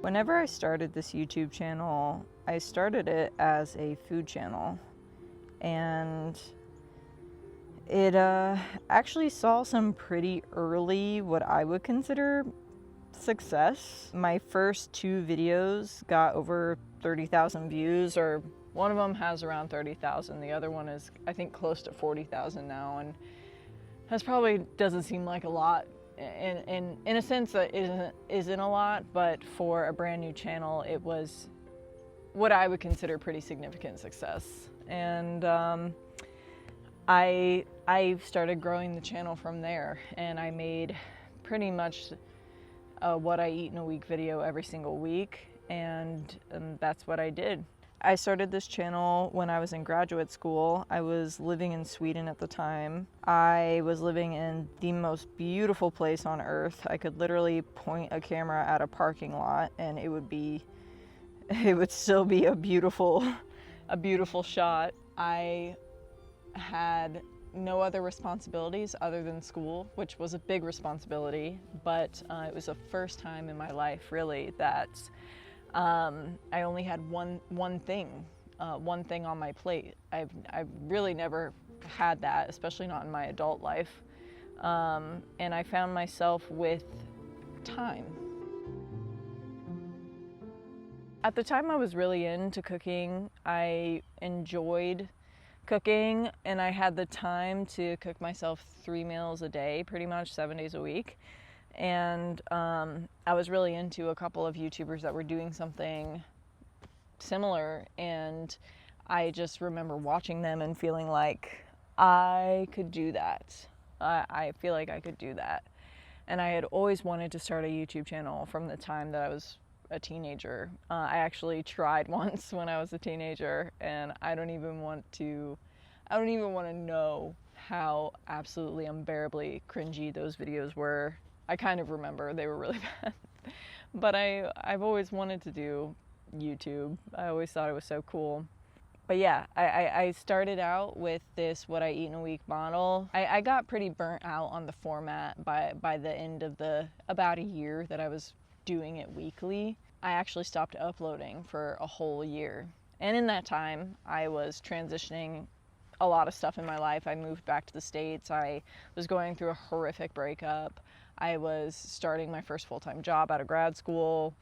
Whenever I started this YouTube channel, I started it as a food channel, and it actually saw some pretty early, what I would consider success. My first 2 videos got over 30,000 views, or one of them has around 30,000. The other one is, I think, close to 40,000 now, and that probably doesn't seem like a lot. In a sense, that isn't a lot, but for a brand new channel, it was what I would consider pretty significant success. And I started growing the channel from there, and I made pretty much what I eat in a week video every single week, and that's what I did. I started this channel when I was in graduate school. I was living in Sweden at the time. I was living in the most beautiful place on earth. I could literally point a camera at a parking lot and it would still be a beautiful shot. I had no other responsibilities other than school, which was a big responsibility, but it was the first time in my life really that I only had one thing on my plate. I've really never had that, especially not in my adult life. And I found myself with time. At the time I was really into cooking. I enjoyed cooking, and I had the time to cook myself 3 meals a day, pretty much 7 days a week. And I was really into a couple of YouTubers that were doing something similar, and I just remember watching them and feeling like I could do that. I feel like I could do that. And I had always wanted to start a YouTube channel from the time that I was a teenager. I actually tried once when I was a teenager, and I don't even want to know how absolutely unbearably cringy those videos were. I kind of remember they were really bad. But I've always wanted to do YouTube. I always thought it was so cool. But yeah, I started out with this what I eat in a week model. I got pretty burnt out on the format by the end of about a year that I was doing it weekly. I actually stopped uploading for a whole year. And in that time, I was transitioning a lot of stuff in my life. I moved back to the States. I was going through a horrific breakup. I was starting my first full-time job out of grad school,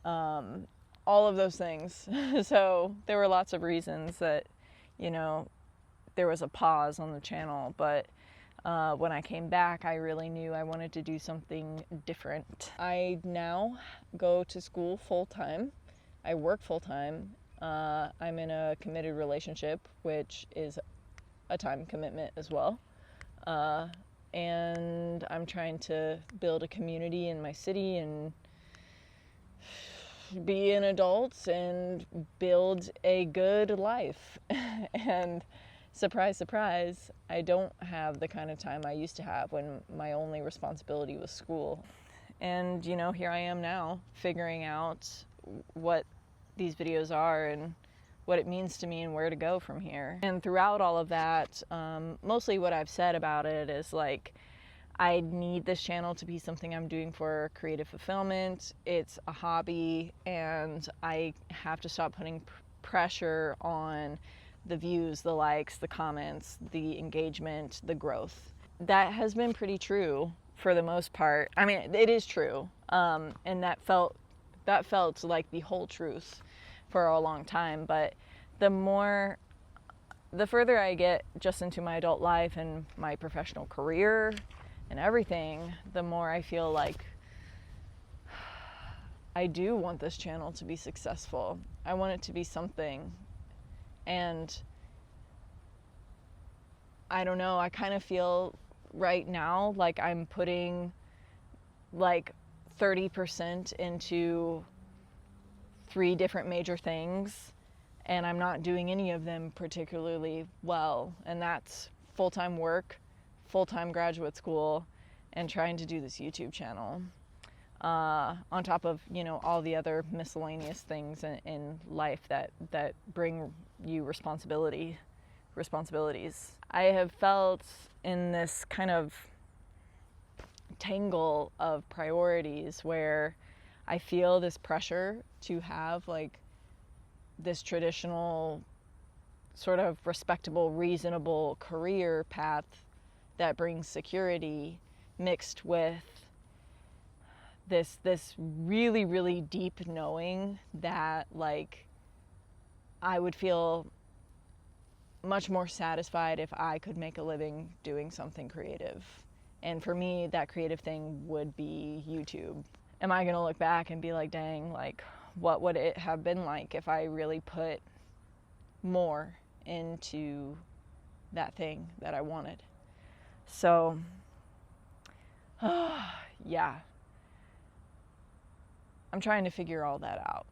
all of those things. So there were lots of reasons that, there was a pause on the channel. But when I came back, I really knew I wanted to do something different. I now go to school full-time. I work full-time. I'm in a committed relationship, which is a time commitment as well. And I'm trying to build a community in my city and be an adult and build a good life. And surprise, surprise, I don't have the kind of time I used to have when my only responsibility was school. And, here I am now figuring out what these videos are and what it means to me and where to go from here. And throughout all of that, mostly what I've said about it is like, I need this channel to be something I'm doing for creative fulfillment. It's a hobby, and I have to stop putting pressure on the views, the likes, the comments, the engagement, the growth. That has been pretty true for the most part. I mean, it is true, and that felt like the whole truth for a long time. But the further I get just into my adult life and my professional career and everything, the more I feel like I do want this channel to be successful. I want it to be something. And I don't know, I kind of feel right now like I'm putting like 30% into 3 different major things, and I'm not doing any of them particularly well. And that's full-time work, full-time graduate school, and trying to do this YouTube channel. On top of, all the other miscellaneous things in life that bring you responsibilities. I have felt in this kind of tangle of priorities where I feel this pressure to have like this traditional sort of respectable, reasonable career path that brings security mixed with this really, really deep knowing that like I would feel much more satisfied if I could make a living doing something creative. And for me, that creative thing would be YouTube. Am I gonna look back and be like, dang, like what would it have been like if I really put more into that thing that I wanted? So, yeah, I'm trying to figure all that out.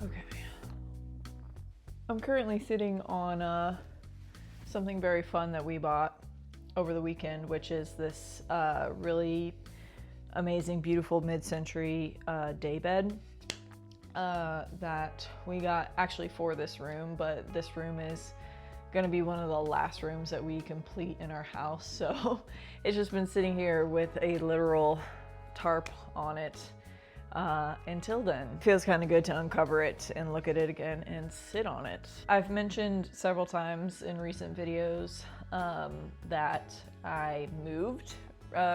Okay. I'm currently sitting on something very fun that we bought over the weekend, which is this really amazing, beautiful mid-century day bed that we got actually for this room, but this room is going to be one of the last rooms that we complete in our house. So it's just been sitting here with a literal tarp on it until then. It feels kind of good to uncover it and look at it again and sit on it. I've mentioned several times in recent videos that I moved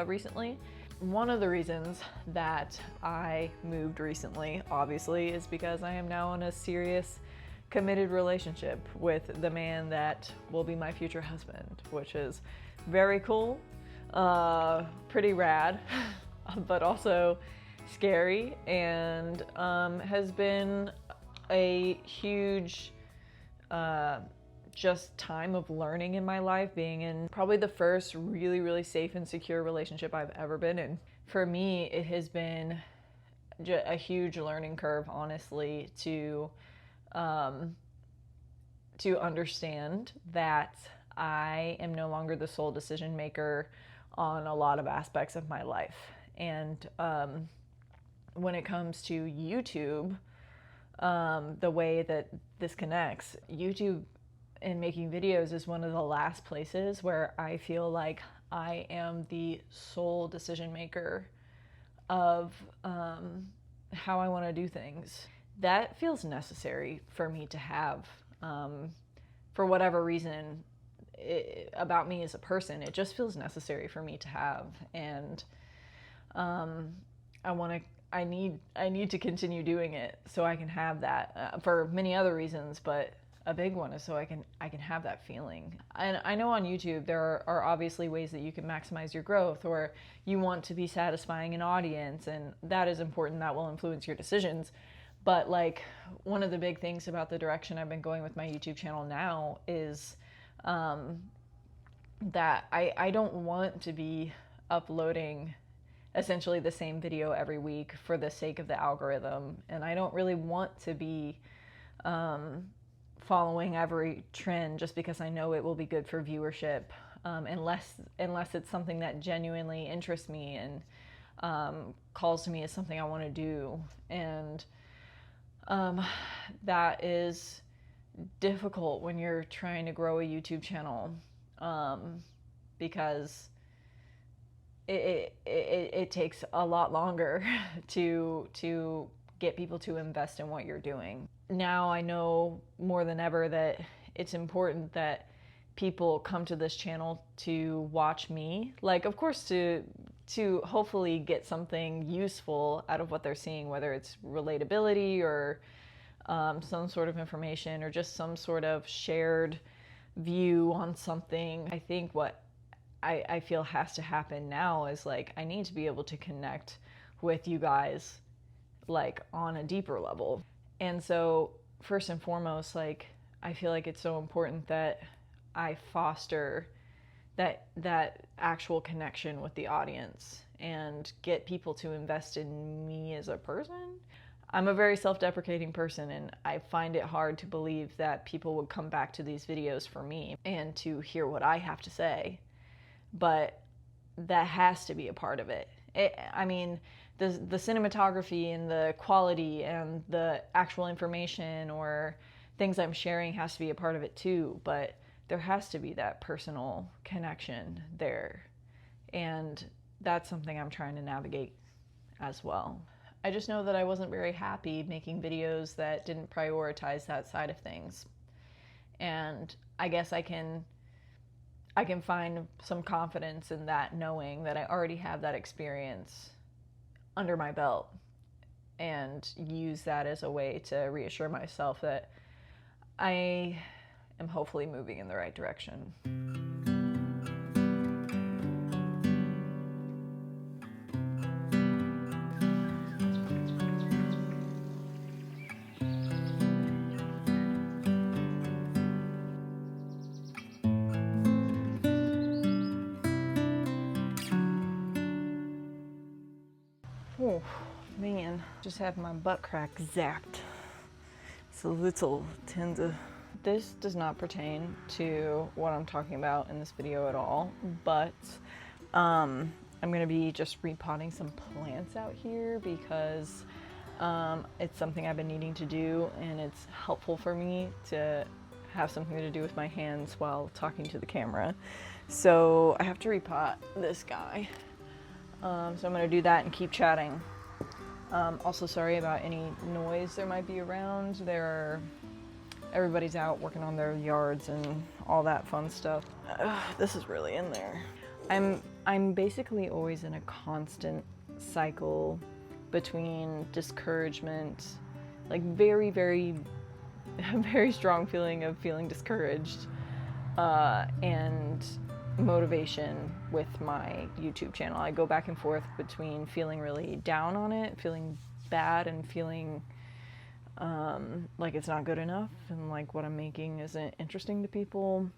recently. One of the reasons that I moved recently, obviously, is because I am now in a serious, committed relationship with the man that will be my future husband, which is very cool, pretty rad, but also scary, and has been a huge just time of learning in my life, being in probably the first really, really safe and secure relationship I've ever been in. For me, it has been a huge learning curve, honestly, to understand that I am no longer the sole decision maker on a lot of aspects of my life. And when it comes to YouTube, the way that this connects, YouTube and making videos is one of the last places where I feel like I am the sole decision maker of how I want to do things. That feels necessary for me to have. For whatever reason, about me as a person, it just feels necessary for me to have. And I need to continue doing it so I can have that for many other reasons, but a big one is so I can have that feeling. And I know on YouTube there are obviously ways that you can maximize your growth, or you want to be satisfying an audience, and that is important. That will influence your decisions. But like, one of the big things about the direction I've been going with my YouTube channel now is that I don't want to be uploading essentially the same video every week for the sake of the algorithm. And I don't really want to be following every trend just because I know it will be good for viewership, unless it's something that genuinely interests me and calls to me as something I want to do. And that is difficult when you're trying to grow a YouTube channel, because it takes a lot longer to get people to invest in what you're doing. Now I know more than ever that it's important that people come to this channel to watch me. Like, of course, to hopefully get something useful out of what they're seeing, whether it's relatability or some sort of information or just some sort of shared view on something. I think what I feel has to happen now is like, I need to be able to connect with you guys like on a deeper level. And so first and foremost, like, I feel like it's so important that I foster that actual connection with the audience and get people to invest in me as a person. I'm a very self-deprecating person, and I find it hard to believe that people would come back to these videos for me and to hear what I have to say. But that has to be a part of it. I mean, the cinematography and the quality and the actual information or things I'm sharing has to be a part of it too, but there has to be that personal connection there. And that's something I'm trying to navigate as well. I just know that I wasn't very happy making videos that didn't prioritize that side of things. And I guess I can find some confidence in that, knowing that I already have that experience under my belt, and use that as a way to reassure myself that I am hopefully moving in the right direction. Oh, man, just had my butt crack zapped. It's a little tender. This does not pertain to what I'm talking about in this video at all, but I'm gonna be just repotting some plants out here because it's something I've been needing to do, and it's helpful for me to have something to do with my hands while talking to the camera. So I have to repot this guy. So I'm gonna do that and keep chatting. Also sorry about any noise there might be around. Everybody's out working on their yards and all that fun stuff. This is really in there. I'm basically always in a constant cycle between discouragement, like very, very, very strong feeling of feeling discouraged, and motivation with my YouTube channel. I go back and forth between feeling really down on it, feeling bad, and feeling like it's not good enough and like what I'm making isn't interesting to people.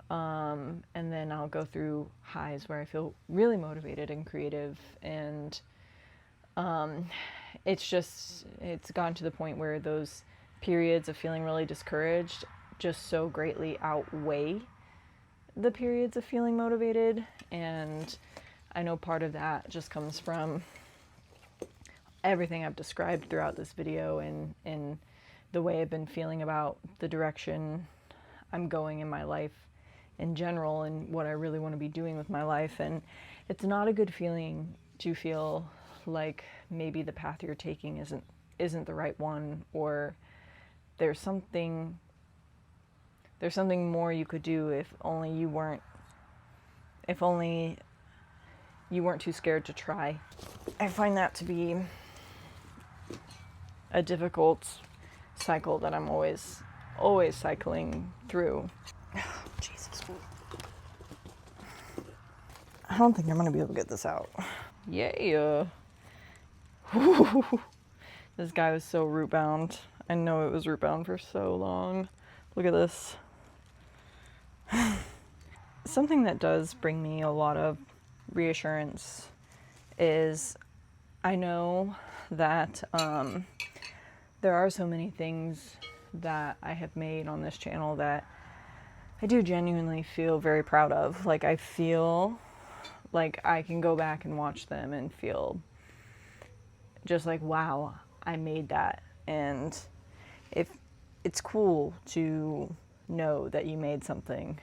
And then I'll go through highs where I feel really motivated and creative, and it's gone to the point where those periods of feeling really discouraged just so greatly outweigh the periods of feeling motivated. And I know part of that just comes from everything I've described throughout this video, and the way I've been feeling about the direction I'm going in my life in general and what I really want to be doing with my life. And it's not a good feeling to feel like maybe the path you're taking isn't the right one, or there's something more you could do if only you weren't too scared to try. I find that to be a difficult cycle that I'm always cycling through. Jesus. I don't think I'm gonna be able to get this out. Yeah. This guy was so root bound. I know it was root bound for so long. Look at this. Something that does bring me a lot of reassurance is I know that there are so many things that I have made on this channel that I do genuinely feel very proud of. Like, I feel like I can go back and watch them and feel just like, wow, I made that. And if it's cool to know that you made something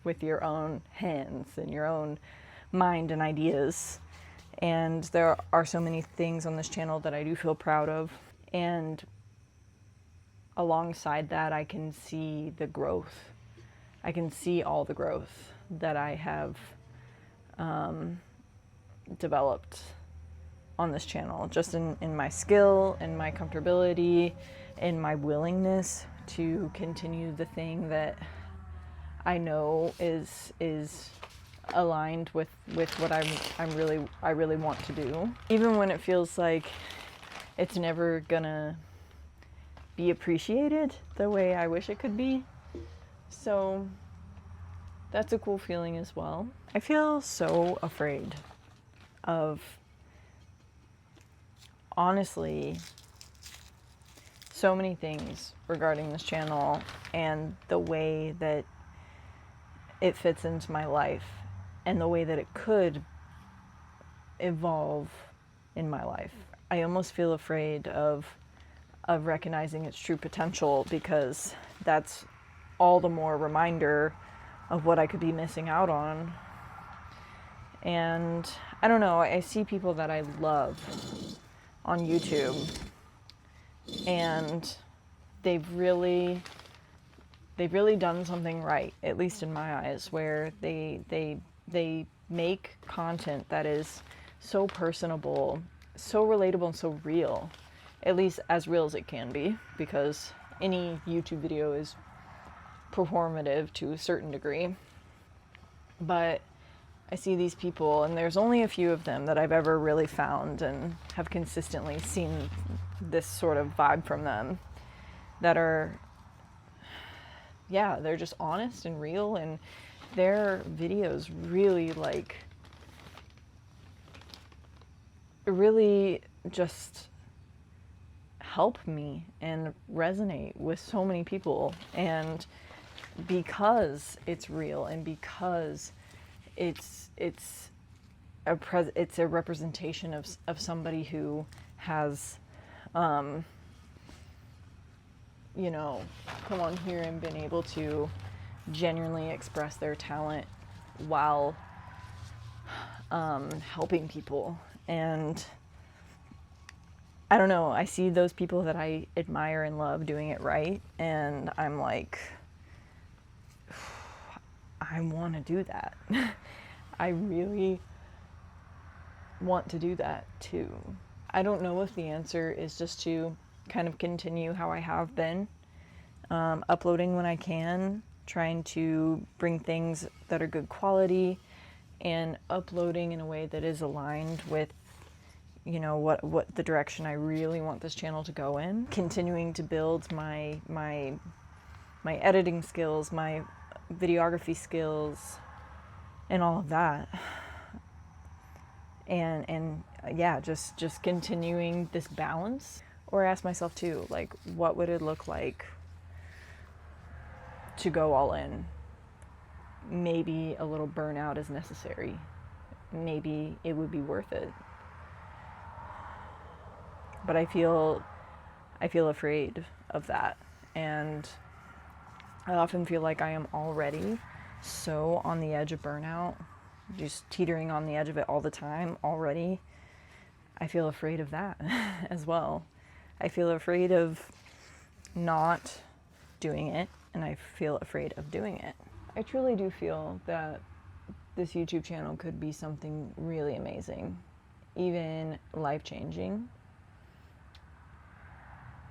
with your own hands and your own mind and ideas. And there are so many things on this channel that I do feel proud of. And alongside that, I can see the growth. I can see all the growth that I have developed on this channel, just in my skill, in my comfortability, in my willingness to continue the thing that I know is aligned with what I really want to do. Even when it feels like it's never gonna be appreciated the way I wish it could be. So that's a cool feeling as well. I feel so afraid of honestly so many things regarding this channel and the way that it fits into my life and the way that it could evolve in my life. I almost feel afraid of recognizing its true potential, because that's all the more reminder of what I could be missing out on. And I don't know, I see people that I love on YouTube, and they've really done something right, at least in my eyes, where they make content that is so personable, so relatable, and so real, at least as real as it can be, because any YouTube video is performative to a certain degree. But I see these people, and there's only a few of them that I've ever really found and have consistently seen this sort of vibe from them, that are, yeah, they're just honest and real, and their videos really just help me and resonate with so many people. And because it's real, and because it's a representation of somebody who has you know, come on here and been able to genuinely express their talent while helping people. And I don't know, I see those people that I admire and love doing it right, and I'm like, I want to do that. I really want to do that too. I don't know if the answer is just to kind of continue how I have been, uploading when I can, trying to bring things that are good quality, and uploading in a way that is aligned with, you know, what the direction I really want this channel to go in. Continuing to build my editing skills, my videography skills, and all of that. And yeah, just continuing this balance. Or ask myself too, like, what would it look like to go all in? Maybe a little burnout is necessary. Maybe it would be worth it. But I feel afraid of that. And I often feel like I am already so on the edge of burnout, just teetering on the edge of it all the time already. I feel afraid of that as well. I feel afraid of not doing it, and I feel afraid of doing it. I truly do feel that this YouTube channel could be something really amazing, even life-changing.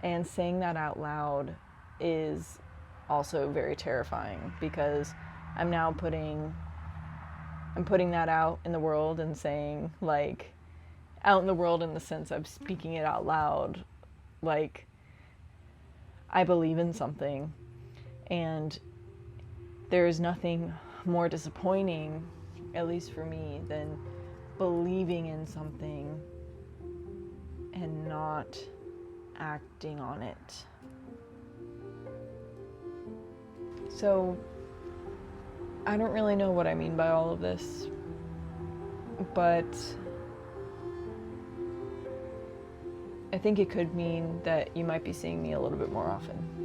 And saying that out loud is also very terrifying, because I'm now putting that out in the world and saying, like, out in the world in the sense of speaking it out loud, like, I believe in something, and there is nothing more disappointing, at least for me, than believing in something and not acting on it. So I don't really know what I mean by all of this, but I think it could mean that you might be seeing me a little bit more often.